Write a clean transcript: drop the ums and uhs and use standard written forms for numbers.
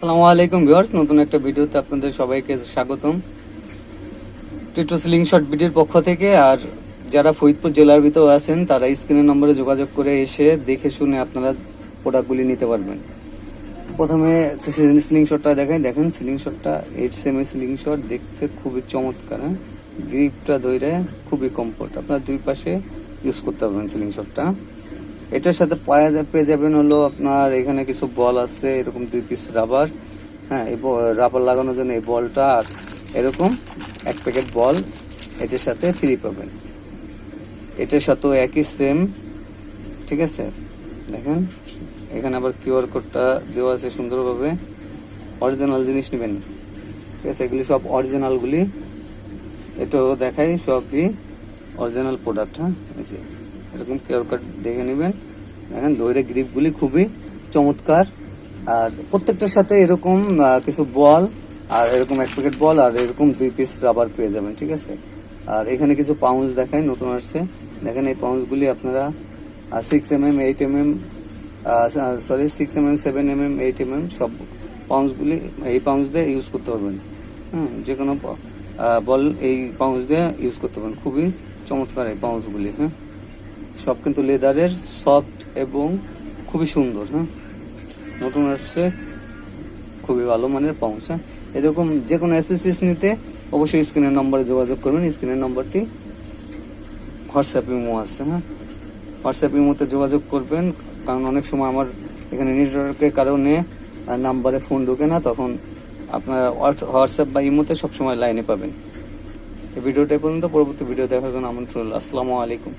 আসসালামু আলাইকুম ভিউয়ার্স, নতুন একটা ভিডিওতে আপনাদের সবাইকে স্বাগতম। টিটো স্লিংশট বিডির পক্ষ থেকে। আর যারা ফরিদপুর জেলার ভিতরে আছেন তারা স্ক্রিনের নম্বরে যোগাযোগ করে এসে দেখে শুনে আপনারা প্রোডাক্টগুলি নিতে পারবেন। প্রথমে স্লিংশটটা দেখেন স্লিংশটটা 8 সেমি স্লিংশট, দেখতে খুবই চমৎকার। গ্রিপটা ধরে খুবই কমফোর্ট, আপনার দুই পাশে ইউজ করতে পারবেন স্লিংশটটা। এটার সাথে পেয়ে যাবেন হলো আপনার এখানে কিছু বল আছে, এরকম 2 পিস রাবার। এই রাবার লাগানোর জন্য এই বলটা, আর এরকম 1 প্যাকেট বল এটার সাথে ফ্রি পাবেন। এটার সাথেও একই সেম, ঠিক আছে। দেখেন এখানে আবার কিউআর কোডটা দেওয়া আছে সুন্দরভাবে। অরিজিনাল জিনিস নেবেন, ঠিক আছে। এগুলি সব অরিজিনালগুলি, এটাও দেখাই সবই অরিজিনাল প্রোডাক্ট। এই যে এরকম কিউআর কোড দেখে নেবেন। দেখেন দইয়ের গ্রিপগুলি খুবই চমৎকার। আর প্রত্যেকটার সাথে এরকম কিছু বল, আর এরকম 1 প্যাকেট বল, আর এরকম 2 পিস রাবার পেয়ে যাবেন, ঠিক আছে। আর এখানে কিছু পাউন্স দেখায়, নতুন আসছে। দেখেন এই পাউন্সগুলি আপনারা 6mm 8mm 6mm 7mm 8mm সব পাউন্সগুলি এই পাউন্স দিয়ে ইউজ করতে পারবেন। যে কোনো বল এই পাউন্স দিয়ে ইউজ করতে পারবেন। খুবই চমৎকার এই পাউন্সগুলি। সব কিন্তু লেদারের, সফট এবং খুবই সুন্দর। নতুন আসছে, খুবই ভালো মানের পাউন্স। এরকম যে কোনো অ্যাসেসরিজ নিতে অবশ্যই স্ক্রিনের নম্বরে যোগাযোগ করবেন। স্ক্রিনের নম্বরটি হোয়াটসঅ্যাপ ইমো আছে। হোয়াটসঅ্যাপ ইমোতে যোগাযোগ করবেন, কারণ অনেক সময় আমার এখানে নেটওয়ার্কের কারণে নাম্বারে ফোন ঢোকে না, তখন আপনারা হোয়াটসঅ্যাপ বা ইমোতে সবসময় লাইনে পাবেন। এই ভিডিওটা পর্যন্ত, পরবর্তী ভিডিও দেখার জন্য আমন্ত্রণ রইল। আসসালামু আলাইকুম।